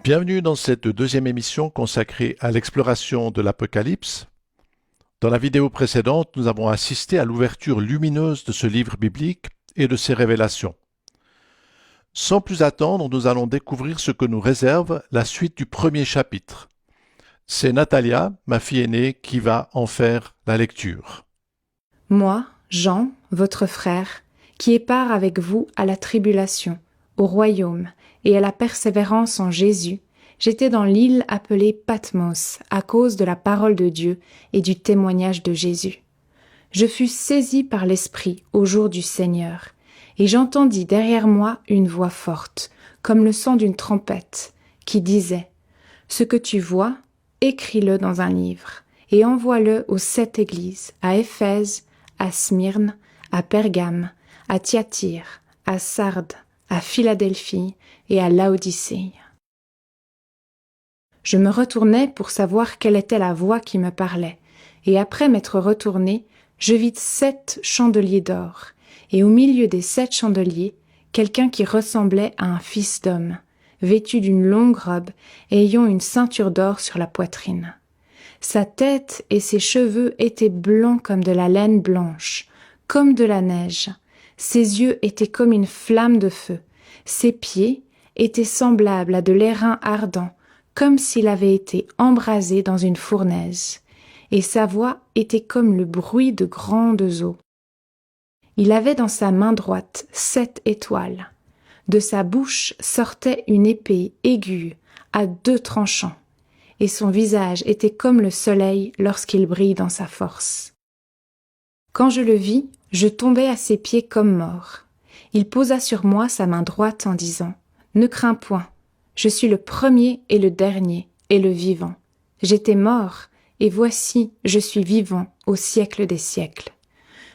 Bienvenue dans cette deuxième émission consacrée à l'exploration de l'Apocalypse. Dans la vidéo précédente, nous avons assisté à l'ouverture lumineuse de ce livre biblique et de ses révélations. Sans plus attendre, nous allons découvrir ce que nous réserve la suite du premier chapitre. C'est Natalia, ma fille aînée, qui va en faire la lecture. Moi, Jean, votre frère, qui ai part avec vous à la tribulation, au royaume et à la persévérance en Jésus, j'étais dans l'île appelée Patmos à cause de la parole de Dieu et du témoignage de Jésus. Je fus saisi par l'Esprit au jour du Seigneur, et j'entendis derrière moi une voix forte, comme le son d'une trompette, qui disait « Ce que tu vois, écris-le dans un livre, et envoie-le aux 7 églises, à Éphèse, à Smyrne, à Pergame, à Thyatire, à Sardes, à Philadelphie et à Laodicée. » Je me retournai pour savoir quelle était la voix qui me parlait, et après m'être retourné, je vis 7 chandeliers d'or, et au milieu des 7 chandeliers, quelqu'un qui ressemblait à un fils d'homme, vêtu d'une longue robe et ayant une ceinture d'or sur la poitrine. Sa tête et ses cheveux étaient blancs comme de la laine blanche, comme de la neige. Ses yeux étaient comme une flamme de feu. Ses pieds étaient semblables à de l'airain ardent, comme s'il avait été embrasé dans une fournaise. Et sa voix était comme le bruit de grandes eaux. Il avait dans sa main droite 7 étoiles. De sa bouche sortait une épée aiguë à 2 tranchants, et son visage était comme le soleil lorsqu'il brille dans sa force. Quand je le vis, je tombai à ses pieds comme mort. Il posa sur moi sa main droite en disant « Ne crains point, je suis le premier et le dernier et le vivant. J'étais mort, et voici, je suis vivant au siècle des siècles.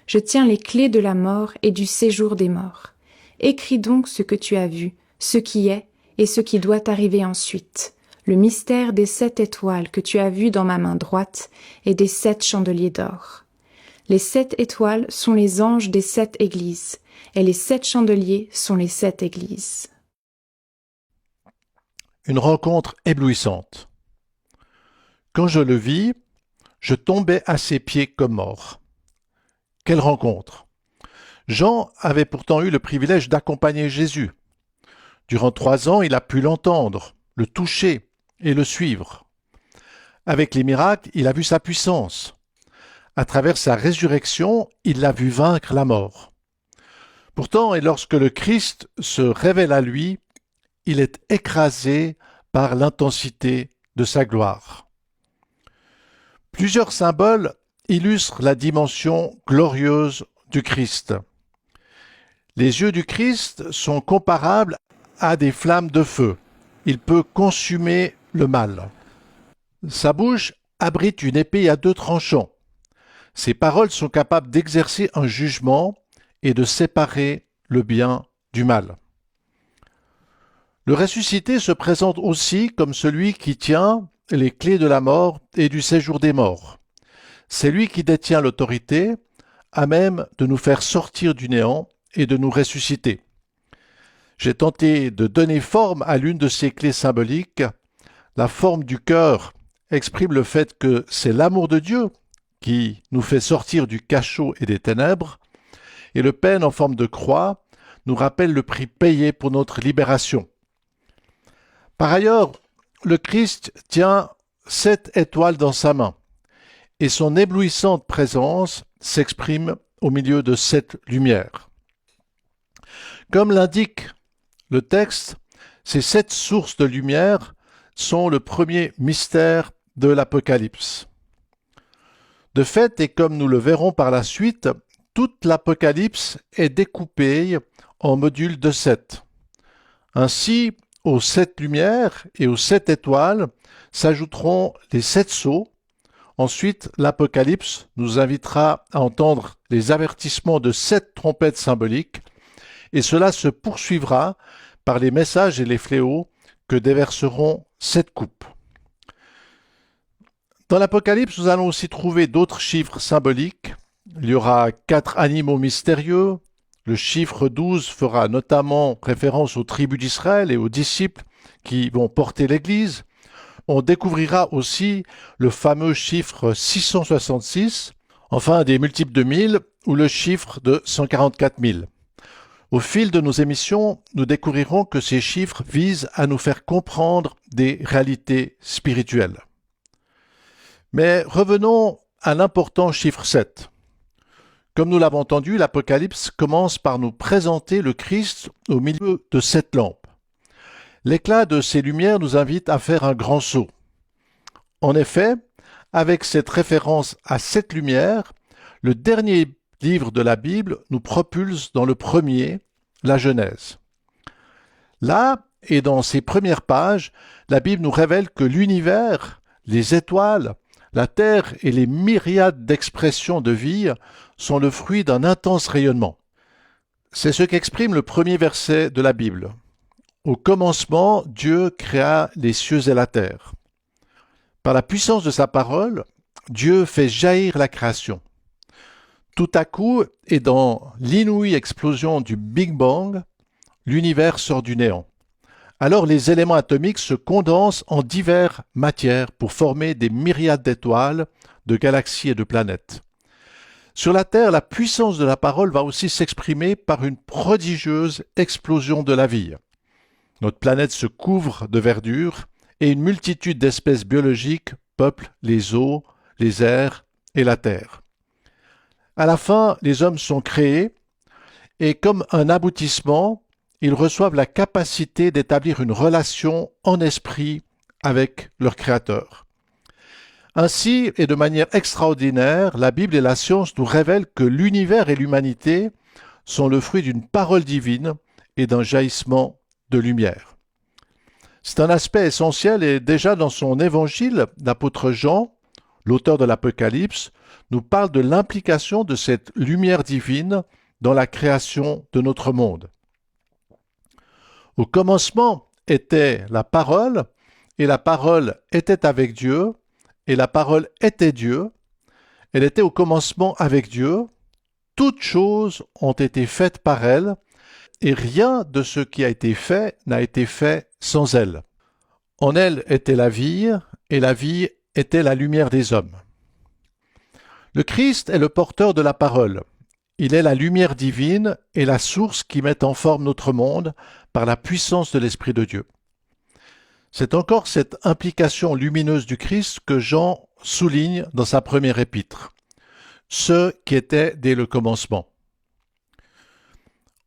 Je tiens les clés de la mort et du séjour des morts. Écris donc ce que tu as vu, ce qui est et ce qui doit arriver ensuite, le mystère des 7 étoiles que tu as vues dans ma main droite et des 7 chandeliers d'or. Les 7 étoiles sont les anges des 7 églises, et les 7 chandeliers sont les 7 églises. » Une rencontre éblouissante. Quand je le vis, je tombais à ses pieds comme mort. Quelle rencontre! Jean avait pourtant eu le privilège d'accompagner Jésus. Durant 3 ans, il a pu l'entendre, le toucher et le suivre. Avec les miracles, il a vu sa puissance. À travers sa résurrection, il l'a vu vaincre la mort. Pourtant, et lorsque le Christ se révèle à lui, il est écrasé par l'intensité de sa gloire. Plusieurs symboles illustrent la dimension glorieuse du Christ. Les yeux du Christ sont comparables à des flammes de feu. Il peut consumer le mal. Sa bouche abrite une épée à 2 tranchants. Ses paroles sont capables d'exercer un jugement et de séparer le bien du mal. Le ressuscité se présente aussi comme celui qui tient les clés de la mort et du séjour des morts. C'est lui qui détient l'autorité, à même de nous faire sortir du néant et de nous ressusciter. J'ai tenté de donner forme à l'une de ces clés symboliques. La forme du cœur exprime le fait que c'est l'amour de Dieu qui nous fait sortir du cachot et des ténèbres, et le pène en forme de croix nous rappelle le prix payé pour notre libération. Par ailleurs, le Christ tient 7 étoiles dans sa main, et son éblouissante présence s'exprime au milieu de 7 lumières. Comme l'indique le texte, ces 7 sources de lumière sont le premier mystère de l'Apocalypse. De fait, et comme nous le verrons par la suite, toute l'Apocalypse est découpée en modules de 7. Ainsi, aux 7 lumières et aux 7 étoiles s'ajouteront les 7 sceaux. Ensuite, l'Apocalypse nous invitera à entendre les avertissements de 7 trompettes symboliques, et cela se poursuivra par les messages et les fléaux que déverseront 7 coupes. Dans l'Apocalypse, nous allons aussi trouver d'autres chiffres symboliques. Il y aura 4 animaux mystérieux. Le chiffre 12 fera notamment référence aux tribus d'Israël et aux disciples qui vont porter l'Église. On découvrira aussi le fameux chiffre 666, enfin des multiples de 1000 ou le chiffre de 144 000. Au fil de nos émissions, nous découvrirons que ces chiffres visent à nous faire comprendre des réalités spirituelles. Mais revenons à l'important chiffre 7. Comme nous l'avons entendu, l'Apocalypse commence par nous présenter le Christ au milieu de 7 lampes. L'éclat de ces lumières nous invite à faire un grand saut. En effet, avec cette référence à 7 lumières, le dernier livre de la Bible nous propulse dans le premier, la Genèse. Là, et dans ces premières pages, la Bible nous révèle que l'univers, les étoiles, la terre et les myriades d'expressions de vie sont le fruit d'un intense rayonnement. C'est ce qu'exprime le premier verset de la Bible. Au commencement, Dieu créa les cieux et la terre. Par la puissance de sa parole, Dieu fait jaillir la création. Tout à coup, et dans l'inouïe explosion du Big Bang, l'univers sort du néant. Alors les éléments atomiques se condensent en diverses matières pour former des myriades d'étoiles, de galaxies et de planètes. Sur la Terre, la puissance de la parole va aussi s'exprimer par une prodigieuse explosion de la vie. Notre planète se couvre de verdure et une multitude d'espèces biologiques peuplent les eaux, les airs et la terre. À la fin, les hommes sont créés et comme un aboutissement, ils reçoivent la capacité d'établir une relation en esprit avec leur Créateur. Ainsi, et de manière extraordinaire, la Bible et la science nous révèlent que l'univers et l'humanité sont le fruit d'une parole divine et d'un jaillissement de lumière. C'est un aspect essentiel et déjà dans son évangile, l'apôtre Jean, l'auteur de l'Apocalypse, nous parle de l'implication de cette lumière divine dans la création de notre monde. Au commencement était la parole, et la parole était avec Dieu, et la parole était Dieu. Elle était au commencement avec Dieu. Toutes choses ont été faites par elle, et rien de ce qui a été fait n'a été fait sans elle. En elle était la vie, et la vie était la lumière des hommes. Le Christ est le porteur de la parole. Il est la lumière divine et la source qui met en forme notre monde par la puissance de l'Esprit de Dieu. C'est encore cette implication lumineuse du Christ que Jean souligne dans sa première épître. Ce qui était dès le commencement.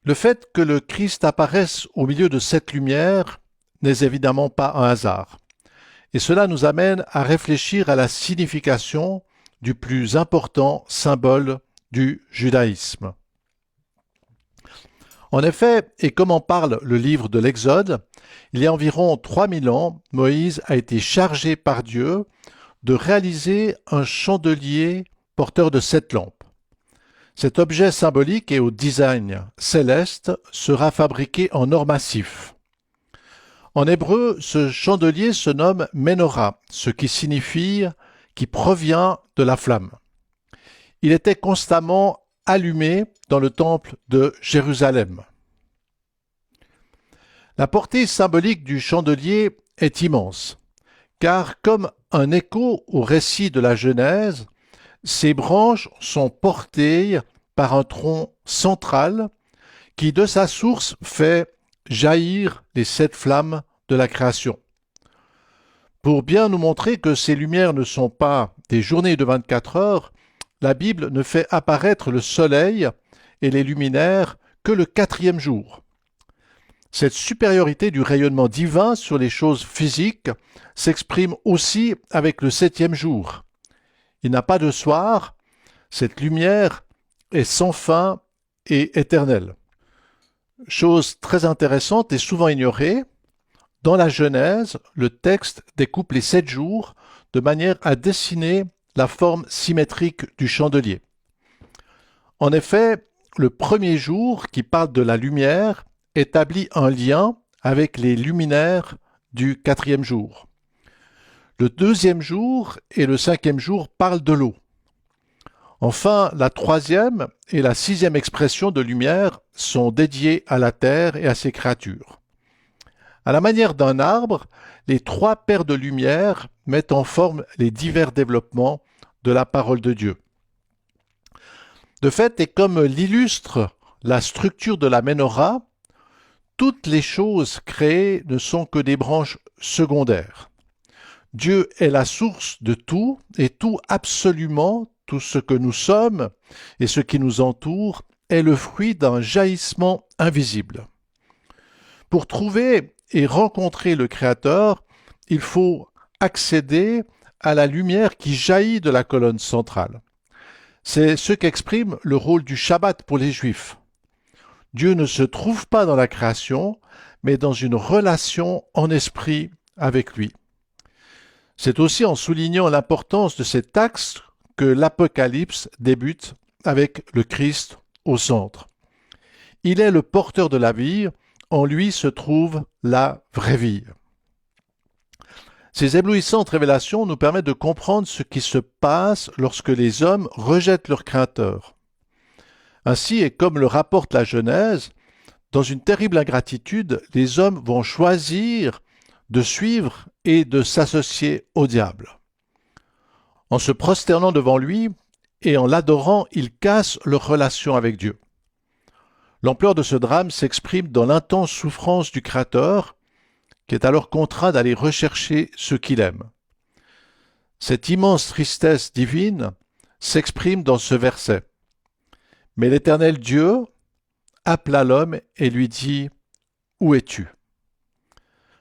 Le fait que le Christ apparaisse au milieu de cette lumière n'est évidemment pas un hasard. Et cela nous amène à réfléchir à la signification du plus important symbole du judaïsme. En effet, et comme en parle le livre de l'Exode, il y a environ 3000 ans, Moïse a été chargé par Dieu de réaliser un chandelier porteur de 7 lampes. Cet objet symbolique et au design céleste sera fabriqué en or massif. En hébreu, ce chandelier se nomme Ménorah, ce qui signifie « qui provient de la flamme ». Il était constamment allumé dans le temple de Jérusalem. La portée symbolique du chandelier est immense, car comme un écho au récit de la Genèse, ses branches sont portées par un tronc central qui, de sa source, fait jaillir les 7 flammes de la création. Pour bien nous montrer que ces lumières ne sont pas des journées de 24 heures, la Bible ne fait apparaître le soleil et les luminaires que le 4e jour. Cette supériorité du rayonnement divin sur les choses physiques s'exprime aussi avec le 7e jour. Il n'a pas de soir, cette lumière est sans fin et éternelle. Chose très intéressante et souvent ignorée, dans la Genèse, le texte découpe les 7 jours de manière à dessiner la forme symétrique du chandelier. En effet, le premier jour, qui parle de la lumière, établit un lien avec les luminaires du quatrième jour. Le deuxième jour et le cinquième jour parlent de l'eau. Enfin, la troisième et la sixième expression de lumière sont dédiées à la terre et à ses créatures. À la manière d'un arbre, les trois paires de lumière mettent en forme les divers développements de la parole de Dieu. De fait, et comme l'illustre la structure de la Ménorah, toutes les choses créées ne sont que des branches secondaires. Dieu est la source de tout, et tout absolument, tout ce que nous sommes et ce qui nous entoure est le fruit d'un jaillissement invisible. Pour trouver et rencontrer le Créateur, il faut accéder à la lumière qui jaillit de la colonne centrale. C'est ce qu'exprime le rôle du Shabbat pour les Juifs. Dieu ne se trouve pas dans la création, mais dans une relation en esprit avec lui. C'est aussi en soulignant l'importance de cet axe que l'Apocalypse débute avec le Christ au centre. Il est le porteur de la vie, en lui se trouve la vraie vie. Ces éblouissantes révélations nous permettent de comprendre ce qui se passe lorsque les hommes rejettent leur Créateur. Ainsi, et comme le rapporte la Genèse, dans une terrible ingratitude, les hommes vont choisir de suivre et de s'associer au diable. En se prosternant devant lui et en l'adorant, ils cassent leur relation avec Dieu. L'ampleur de ce drame s'exprime dans l'intense souffrance du Créateur, qui est alors contraint d'aller rechercher ce qu'il aime. Cette immense tristesse divine s'exprime dans ce verset. Mais l'Éternel Dieu appela l'homme et lui dit « Où es-tu »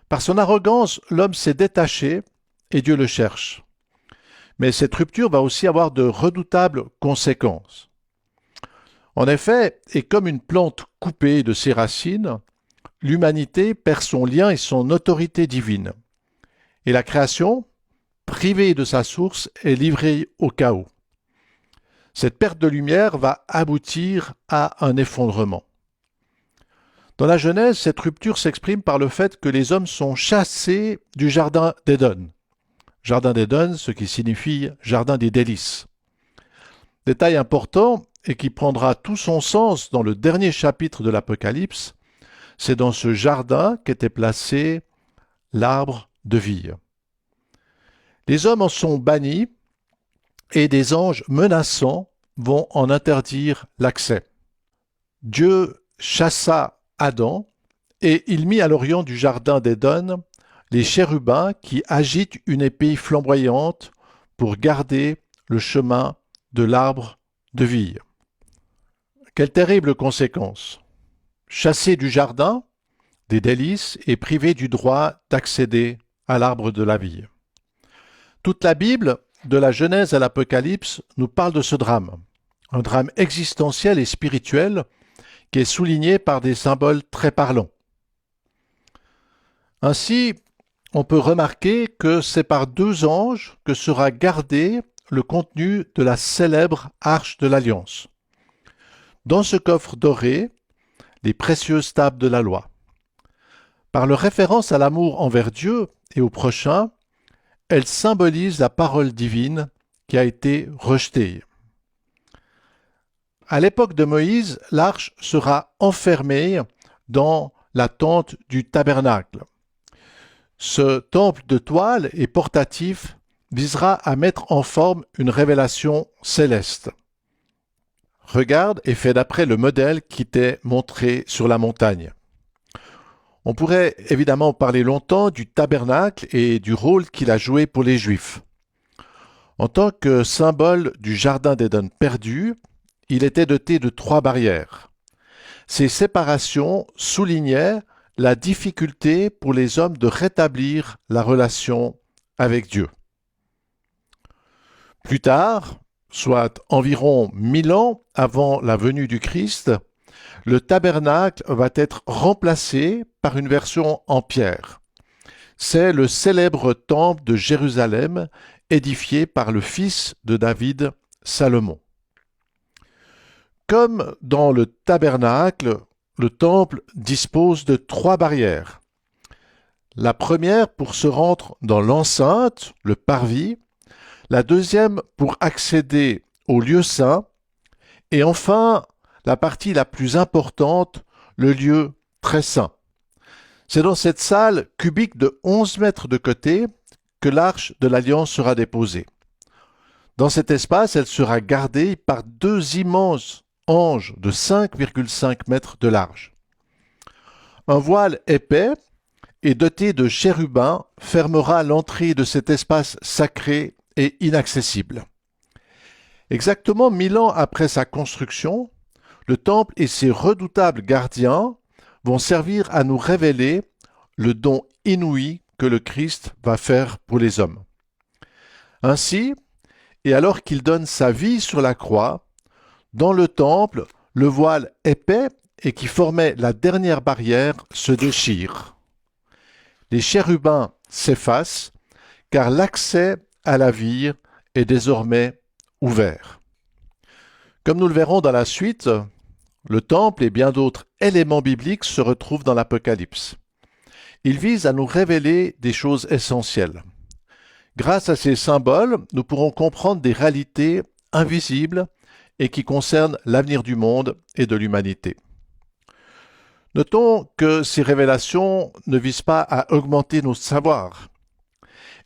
Par son arrogance, l'homme s'est détaché et Dieu le cherche. Mais cette rupture va aussi avoir de redoutables conséquences. En effet, et comme une plante coupée de ses racines, l'humanité perd son lien et son autorité divine. Et la création, privée de sa source, est livrée au chaos. Cette perte de lumière va aboutir à un effondrement. Dans la Genèse, cette rupture s'exprime par le fait que les hommes sont chassés du jardin d'Éden. Jardin d'Éden, ce qui signifie jardin des délices. Détail important et qui prendra tout son sens dans le dernier chapitre de l'Apocalypse, c'est dans ce jardin qu'était placé l'arbre de vie. Les hommes en sont bannis et des anges menaçants vont en interdire l'accès. Dieu chassa Adam et il mit à l'orient du jardin d'Éden les chérubins qui agitent une épée flamboyante pour garder le chemin de l'arbre de vie. Quelle terrible conséquence! Chassé du jardin des délices et privé du droit d'accéder à l'arbre de la vie. Toute la Bible, de la Genèse à l'Apocalypse, nous parle de ce drame. Un drame existentiel et spirituel qui est souligné par des symboles très parlants. Ainsi, on peut remarquer que c'est par deux anges que sera gardé le contenu de la célèbre Arche de l'Alliance. Dans ce coffre doré, les précieuses tables de la loi. Par leur référence à l'amour envers Dieu et au prochain, elles symbolisent la parole divine qui a été rejetée. À l'époque de Moïse, l'arche sera enfermée dans la tente du tabernacle. Ce temple de toile et portatif visera à mettre en forme une révélation céleste. Regarde et fais d'après le modèle qui t'est montré sur la montagne. On pourrait évidemment parler longtemps du tabernacle et du rôle qu'il a joué pour les Juifs. En tant que symbole du jardin d'Éden perdu, il était doté de 3 barrières. Ces séparations soulignaient la difficulté pour les hommes de rétablir la relation avec Dieu. Plus tard, soit environ 1000 ans avant la venue du Christ, le tabernacle va être remplacé par une version en pierre. C'est le célèbre temple de Jérusalem édifié par le fils de David, Salomon. Comme dans le tabernacle, le temple dispose de 3 barrières, La première pour se rendre dans l'enceinte, le parvis, la deuxième pour accéder au lieu saint, et enfin la partie la plus importante, le lieu très saint. C'est dans cette salle cubique de 11 mètres de côté que l'arche de l'Alliance sera déposée. Dans cet espace, elle sera gardée par deux immenses anges de 5,5 mètres de large. Un voile épais et doté de chérubins fermera l'entrée de cet espace sacré et inaccessible. Exactement 1000 ans après sa construction, le temple et ses redoutables gardiens vont servir à nous révéler le don inouï que le Christ va faire pour les hommes. Ainsi, et alors qu'il donne sa vie sur la croix, dans le temple, le voile épais et qui formait la dernière barrière se déchire. Les chérubins s'effacent, car l'accès à la vie est désormais ouvert. Comme nous le verrons dans la suite, le temple et bien d'autres éléments bibliques se retrouvent dans l'Apocalypse. Ils visent à nous révéler des choses essentielles. Grâce à ces symboles, nous pourrons comprendre des réalités invisibles et qui concernent l'avenir du monde et de l'humanité. Notons que ces révélations ne visent pas à augmenter nos savoirs.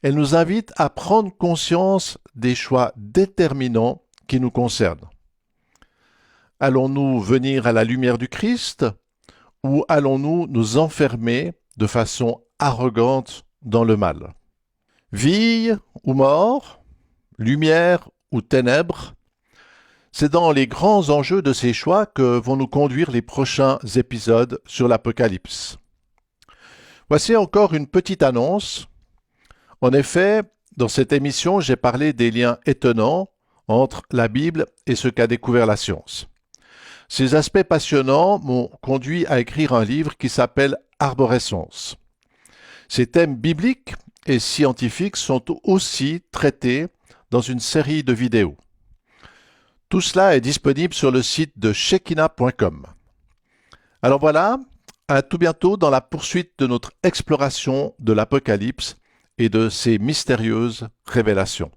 Elles nous invitent à prendre conscience des choix déterminants qui nous concernent. Allons-nous venir à la lumière du Christ ou allons-nous nous enfermer de façon arrogante dans le mal? Vie ou mort, lumière ou ténèbres, c'est dans les grands enjeux de ces choix que vont nous conduire les prochains épisodes sur l'Apocalypse. Voici encore une petite annonce. En effet, dans cette émission, j'ai parlé des liens étonnants entre la Bible et ce qu'a découvert la science. Ces aspects passionnants m'ont conduit à écrire un livre qui s'appelle Arborescence. Ces thèmes bibliques et scientifiques sont aussi traités dans une série de vidéos. Tout cela est disponible sur le site de Shekinah.com. Alors voilà, à tout bientôt dans la poursuite de notre exploration de l'Apocalypse et de ses mystérieuses révélations.